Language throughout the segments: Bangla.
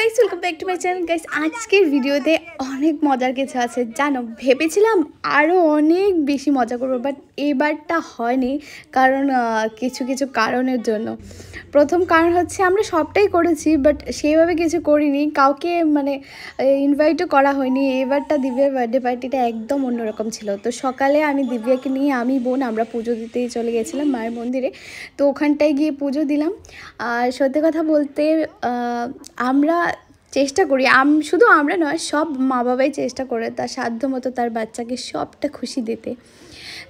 Guys, welcome back to my channel. Guys, আজকের ভিডিওতে অনেক মজার কিছু আছে জানো। ভেবেছিলাম আরও অনেক বেশি মজা করবো, বাট এবারটা হয়নি। কারণ কিছু কিছু কারণের জন্য। প্রথম কারণ হচ্ছে আমরা সবটাই করেছি, বাট সেইভাবে কিছু করিনি, কাউকে মানে ইনভাইটও করা হয়নি। এবারটা দিব্যার বার্থডে পার্টিটা একদম অন্যরকম ছিল। তো সকালে আমি দিব্যাকে নিয়ে আমি বোন আমরা পুজো দিতেই চলে গেছিলাম মায়ের মন্দিরে। তো ওখানটায় গিয়ে পুজো দিলাম। আর সত্যি কথা বলতে আমরা চেষ্টা করি, শুধু আমরা নয়, সব মা বাবাই চেষ্টা করে তার সাধ্য মতো তার বাচ্চাকে সবটা খুশি দিতে।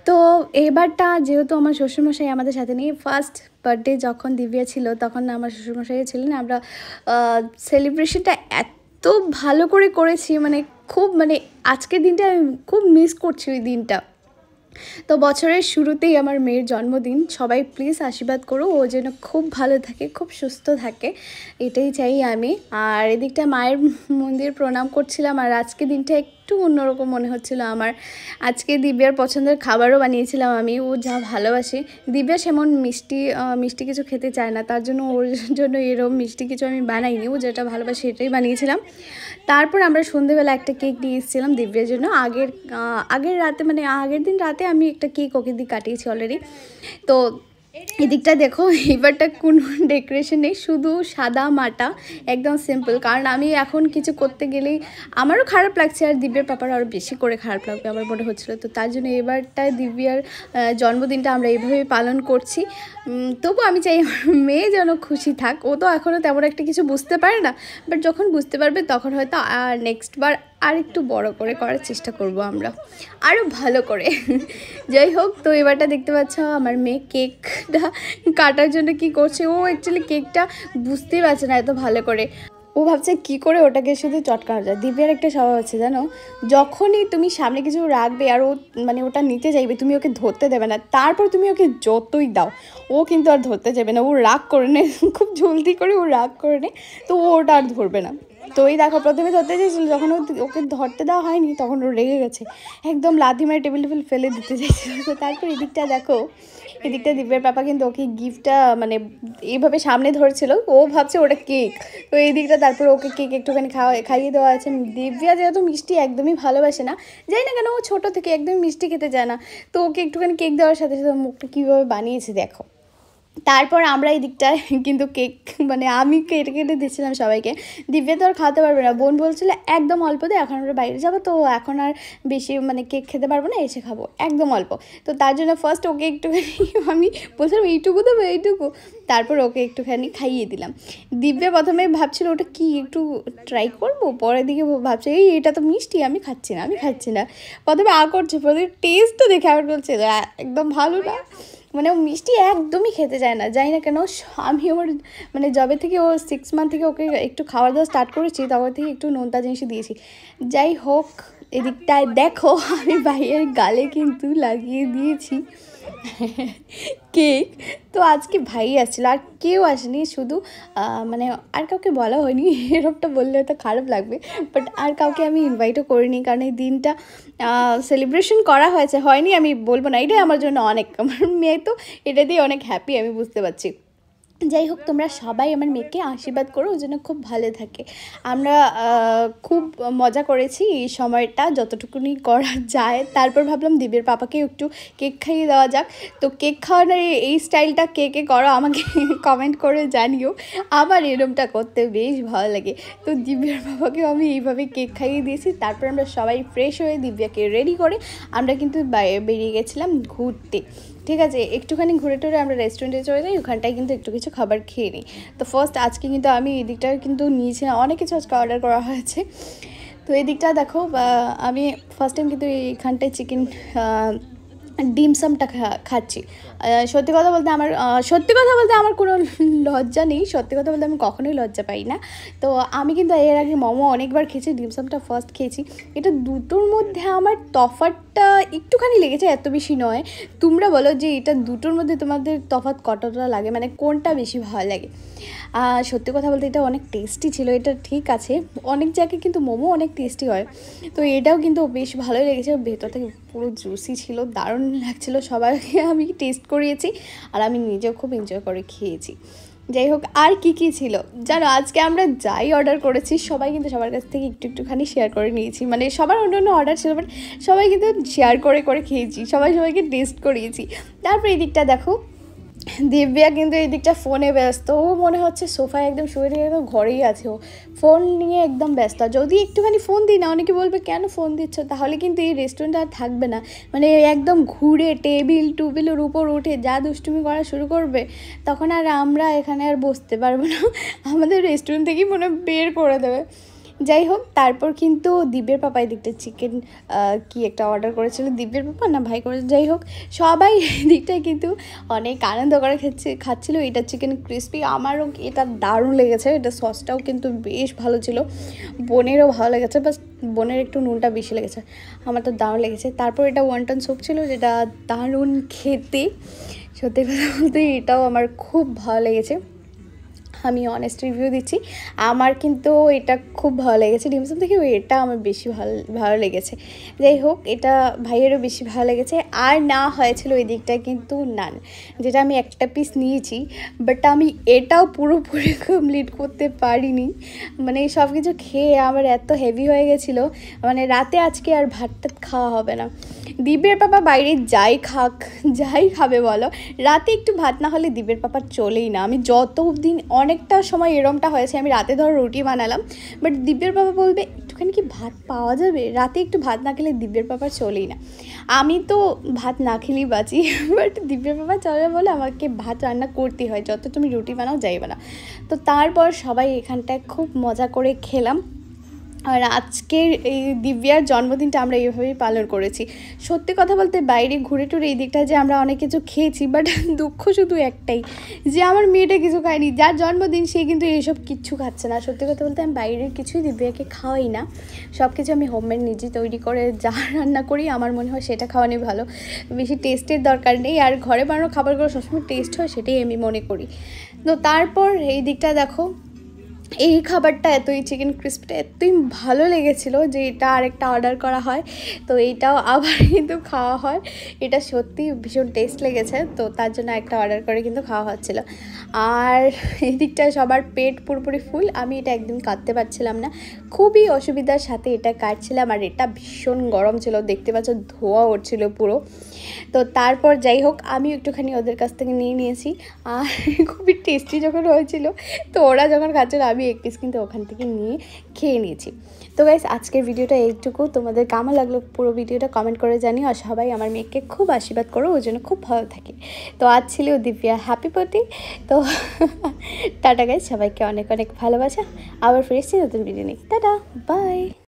তো এবারটা যেহেতু আমার শ্বশুরমশাই আমাদের সাথে নিয়ে, ফার্স্ট বার্থডে যখন দিব্যা ছিল তখন আমার শ্বশুরমশাই ছিলেন। আমরা সেলিব্রেশনটা এত ভালো করে করেছি, খুব আজকের দিনটা আমি খুব মিস করছি ওই দিনটা। তো বছরের শুরুতেই আমার মেয়ের জন্মদিন, সবাই প্লিজ আশীর্বাদ করো, ও যেন খুব ভালো থাকে, খুব সুস্থ থাকে, এটাই চাই আমি। আর এদিকটা মায়ের মন্দির প্রণাম করছিলাম। আর আজকে দিনটা একটু অন্যরকম মনে হচ্ছিলো আমার। আজকে দিব্যার পছন্দের খাবারও বানিয়েছিলাম আমি, ও যা ভালোবাসে। দিব্যা সেমন মিষ্টি কিছু খেতে চায় না, তার জন্য ওর জন্য এরকম মিষ্টি কিছু আমি বানাইনি, ও যেটা ভালোবাসে এটাই বানিয়েছিলাম। তারপর আমরা সন্ধেবেলা একটা কেক নিয়ে এসেছিলাম দিব্যার জন্য। আগের রাতে আগের দিন রাতে আমি একটা কেক ওকে দিয়ে কাটিয়েছি অলরেডি। তো এদিকটা দেখো, এবারটা কোনো ডেকোরেশন নেই, শুধু সাদা মাটা, একদম সিম্পল। কারণ আমি এখন কিছু করতে গেলেই আমারও খারাপ লাগছে, আর দিব্যার পাপার আরও বেশি করে খারাপ লাগবে আমার মনে হচ্ছিলো। তো তার জন্য এবারটায় দিব্যার জন্মদিনটা আমরা এইভাবেই পালন করছি। তবু আমি চাই আমার মেয়ে যেন খুশি থাক। ও তো এখনও তেমন একটা কিছু বুঝতে পারে না, বাট যখন বুঝতে পারবে তখন হয়তো নেক্সট বার আর একটু বড় করে করার চেষ্টা করব আমরা, আরও ভালো করে। যাই হোক, তো এবারটা দেখতে পাচ্ছ আমার মেয়ে কেকটা কাটার জন্য কি করছে। ও অ্যাকচুয়ালি কেকটা বুঝতেই পারছে না এত ভালো করে। ও ভাবছে কি করে ওটাকে শুধু চটকানো যায়। দিব্যার একটা স্বভাব আছে জানো, যখনই তুমি সামনে কিছু রাখবে আর ও ওটা নিতে চাইবে, তুমি ওকে ধরতে দেবে না। তারপর তুমি ওকে যতই দাও, ও কিন্তু আর ধরতে যাবে না, ও রাগ করে নেয়, খুব জলদি করে ও রাগ করে নেয়। তো ও ওটা আর ধরবে না। তো এই দেখো, প্রথমে ধরতে চাইছিল, যখন ওকে ধরতে দেওয়া হয়নি তখন ও রেগে গেছে, একদম লাথি মেরে টেবিল ফেলে দিতে চাইছিল। তো তারপর এদিকটা দেখো, এদিকটা দিব্যার পাপা কিন্তু ওকে গিফটটা এইভাবে সামনে ধরেছিল, ও ভাবছে ওটা কেক। তো এই দিকটা তারপর ওকে কেক একটুখানি খাইয়ে দেওয়া আছে। দিব্যা যেহেতু মিষ্টি একদমই ভালোবাসে না, জানি না কেন, ও ছোটো থেকে একদমই মিষ্টি খেতে চায় না। তো ওকে একটুখানি কেক দেওয়ার সাথে সাথে মুখটা কীভাবে বানিয়েছে দেখো। তারপর আমরা এই দিকটায় কিন্তু কেক আমি কেটে কেটে দিচ্ছিলাম সবাইকে। দিব্যা তো আর খাওয়াতে পারবে না, বোন বলছিল একদম অল্প দে, এখন আমরা বাইরে যাবো, তো এখন আর বেশি কেক খেতে পারবো না, এসে খাবো, একদম অল্প। তো তার জন্য ফার্স্ট ওকে একটুখানি আমি বলছিলাম এইটুকু দেবো, এইটুকু। তারপর ওকে একটুখানি খাইয়ে দিলাম। দিব্যা প্রথমে ভাবছিল ওটা কি একটু ট্রাই করবো, পরের দিকে ভাবছে এটা তো মিষ্টি, আমি খাচ্ছি না। প্রথমে করছে, প্রথমে টেস্টটা দেখে আবার বলছে একদম ভালো না, ও মিষ্টি একদমই খেতে চায় না, জানি না কেন। আমি ওর যবে থেকে ও 6 মান্থ থেকে ওকে একটু খাওয়া দাওয়া স্টার্ট করেছি, তখন থেকে একটু নোনতা জিনিসই দিয়েছি। যাই হোক, এদিকটায় দেখো আমি ভাইয়ের গালে কিন্তু লাগিয়ে দিয়েছি কেক। তো আজকে ভাই আসছিল, আর কেউ আসেনি, শুধু আর কাউকে বলা হয়নি, এরকমটা বললে হয়তো খারাপ লাগবে, বাট আর কাউকে আমি ইনভাইটও করিনি। কারণ এই দিনটা সেলিব্রেশন করা হয়নি আমি বলবো না, এটাই আমার জন্য অনেক, আমার মেয়ে তো এটা দিয়ে অনেক হ্যাপি, আমি বুঝতে পারছি। যাই হোক, তোমরা সবাই আমার মেয়েকে আশীর্বাদ করো, ওই জন্য খুব ভালো থাকে। আমরা খুব মজা করেছি এই সময়টা, যতটুকুনি করা যায়। তারপর ভাবলাম দিব্যের পাপাকে একটু কেক খাইয়ে দেওয়া যাক। তো কেক খাওয়ানোর এই স্টাইলটা কে করো আমাকে কমেন্ট করে জানিও, আমার এরমটা করতে বেশ ভালো লাগে। তো দিব্যের পাপাকেও আমি এইভাবে কেক খাইয়ে দিয়েছি। তারপর আমরা সবাই ফ্রেশ হয়ে দিব্যাকে রেডি করে আমরা কিন্তু বেরিয়ে গেছিলাম ঘুরতে। ঠিক আছে, একটুখানি ঘুরে টুরে আমরা রেস্টুরেন্টে চলে যাই, ওখানটায় কিন্তু একটু কিছু খাবার খেয়ে নিই। তো ফার্স্ট আজকে কিন্তু আমি এই দিকটা কিন্তু নিয়েছিলাম, অনেক কিছু আজকে অর্ডার করা হয়েছে। তো এই দিকটা দেখো, আমি ফার্স্ট টাইম কিন্তু এইখানটায় চিকেন ডিমসামটা খাচ্ছি। সত্যি কথা বলতে আমার কোনো লজ্জা নেই, সত্যি কথা বলতে আমি কখনোই লজ্জা পাই না। তো আমি কিন্তু এর আগে মোমো অনেকবার খেয়েছি, ডিমসামটা ফার্স্ট খেয়েছি। এটা দুটোর মধ্যে আমার তফাৎটা একটুখানি লেগেছে, এত বেশি নয়। তোমরা বলো যে এটা দুটোর মধ্যে তোমাদের তফাৎ কতটা লাগে, কোনটা বেশি ভালো লাগে। সত্যি কথা বলতে এটা অনেক টেস্টি ছিল, এটা ঠিক আছে, অনেক জায়গায় কিন্তু মোমো অনেক টেস্টি হয়, তো এটাও কিন্তু বেশ ভালোই লেগেছে। ভেতর থেকে পুরো জুসি ছিল, দারুণ লাগছিলো। সবাইকে আমি টেস্ট করিয়েছি, আর আমি নিজেও খুব এনজয় করে খেয়েছি। যাই হোক, আর কি ছিল জানো, আজকে আমরা যাই অর্ডার করেছি সবাই কিন্তু সবার কাছ থেকে একটুখানি শেয়ার করে নিয়েছি। মানে সবার অন্য অন্য অর্ডার ছিল, বাট সবাই কিন্তু শেয়ার করে খেয়েছি, সবাইকে টেস্ট করিয়েছি। তারপর এই দিকটা দেখো, দিব্যা কিন্তু এই দিকটা ফোনে ব্যস্ত। ও মনে হচ্ছে সোফায় একদম শুয়ে থেকে একদম ঘরেই আছে, ও ফোন নিয়ে একদম ব্যস্ত। যদি একটুখানি ফোন দিই না, অনেকে বলবে কেন ফোন দিচ্ছ, তাহলে কিন্তু এই রেস্টুরেন্ট আর থাকবে না। মানে একদম ঘুরে টেবিলের উপর উঠে যা দুষ্টুমি করা শুরু করবে, তখন আর আমরা এখানে আর বসতে পারবো না, আমাদের রেস্টুরেন্ট থেকেই মনে বের করে দেবে। যাই হোক, তারপর কিন্তু দিব্যের পাপা এদিকটা চিকেন কি একটা অর্ডার করেছিল, দিব্যের পাপা না ভাই করেছে, যাই হোক সবাই এদিকটায় কিন্তু অনেক আনন্দ করে খাচ্ছিল। এটা চিকেন ক্রিসপি, আমারও এটা দারুণ লেগেছে, এটা সসটাও কিন্তু বেশ ভালো ছিল, বোনেরও ভালো লেগেছে, বাস বোনের একটু নুনটা বেশি লেগেছে, আমার তো দারুণ লেগেছে। তারপর এটা ওয়ান্টন স্যুপ ছিল, যেটা দারুণ খেতে, সত্যি কথা বলতে এটাও আমার খুব ভালো লেগেছে, আমি অনেস্ট রিভিউ দিচ্ছি, আমার কিন্তু এটা খুব ভালো লেগেছে। ডিমসম থেকে এটা আমার বেশি ভালো লেগেছে। যাই হোক, এটা ভাইয়েরও বেশি ভালো লেগেছে। আর না হয়েছিল ওই দিকটায় কিন্তু নান, যেটা আমি একটা পিস নিয়েছি, বাট আমি এটাও পুরোপুরি কমপ্লিট করতে পারিনি। মানে সব কিছু খেয়ে আমার এত হেভি হয়ে গেছিলো, মানে রাতে আজকে আর ভাতটা খাওয়া হবে না। দিব্যের পাপা বাইরে যাই খাবে বলো, রাতে একটু ভাত না হলে দিব্যের পাপা চলেই না। আমি যতদিন অনেকটা সময় এরমটা হয়েছে, আমি রাতে ধরো রুটি বানালাম, বাট দিব্যের পাপা বলবে একটুখানি কি ভাত পাওয়া যাবে, রাতে একটু ভাত না খেলে দিব্যের পাপা চলেই না। আমি তো ভাত না খেলেই বাঁচি, বাট দিব্যের পাপা চলে বলে আমাকে ভাত রান্না করতেই হয়, যত তুমি রুটি বানাও যাই বানাও। তো তারপর সবাই এখানটায় খুব মজা করে খেলাম। আর আজকের এই দিব্যার জন্মদিনটা আমরা এইভাবেই পালন করেছি। সত্যি কথা বলতে বাইরে ঘুরে টুরে এই দিকটা যে আমরা অনেক কিছু খেয়েছি, বাট দুঃখ শুধু একটাই যে আমার মেয়েটা কিছু খায়নি, যার জন্মদিন সে কিন্তু এইসব কিচ্ছু খাচ্ছে না। সত্যি কথা বলতে আমি বাইরের কিছুই দিব্যাকে খাওয়াই না, সব কিছু আমি হোমমেড নিজে তৈরি করে যা রান্না করি আমার মনে হয় সেটা খাওয়ানো ভালো, বেশি টেস্টের দরকার নেই। আর ঘরে বানানো খাবারগুলো সবসময় টেস্ট হয়, সেটাই আমি মনে করি। তো তারপর এই দিকটা দেখো, এই খাবারটা এতই চিকেন ক্রিসপিটা এতই ভালো লেগেছিলো যে এটা আরেকটা অর্ডার করা হয়, তো এইটাও আবার কিন্তু খাওয়া হয়। এটা সত্যি ভীষণ টেস্ট লেগেছে, তো তার জন্য একটা অর্ডার করে কিন্তু খাওয়া হচ্ছিলো। আর এই দিকটা সবার পেট পুরোপুরি ফুল, আমি এটা একদম কাটতে পারছিলাম না, খুবই অসুবিধার সাথে এটা কাটছিলাম। আর এটা ভীষণ গরম ছিল, দেখতে পাচ্ছ ধোয়া উঠছিল পুরো। তো তারপর যাই হোক, আমি একটুখানি ওদের কাছ থেকে নিয়ে নিয়েছি, আর খুবই টেস্টি যখন হয়েছিল, তো ওরা যখন খাচ্ছিল আমি এক পিস কিন্তু ওখান থেকে নিয়ে খেয়ে নিয়েছি। তো গাইস, আজকের ভিডিওটা এইটুকু, তোমাদের কেমন লাগলো পুরো ভিডিওটা কমেন্ট করে জানিও। আর সবাই আমার মেয়েকে খুব আশীর্বাদ করো, ওই জন্য খুব ভালো থাকে। তো আজ ছিল দিব্যা হ্যাপি বার্থডে। তো টাটা গাইস, সবাইকে অনেক অনেক ভালোবাসা, আবার ফিরেছি নতুন ভিডিও নিয়ে। Tata, by.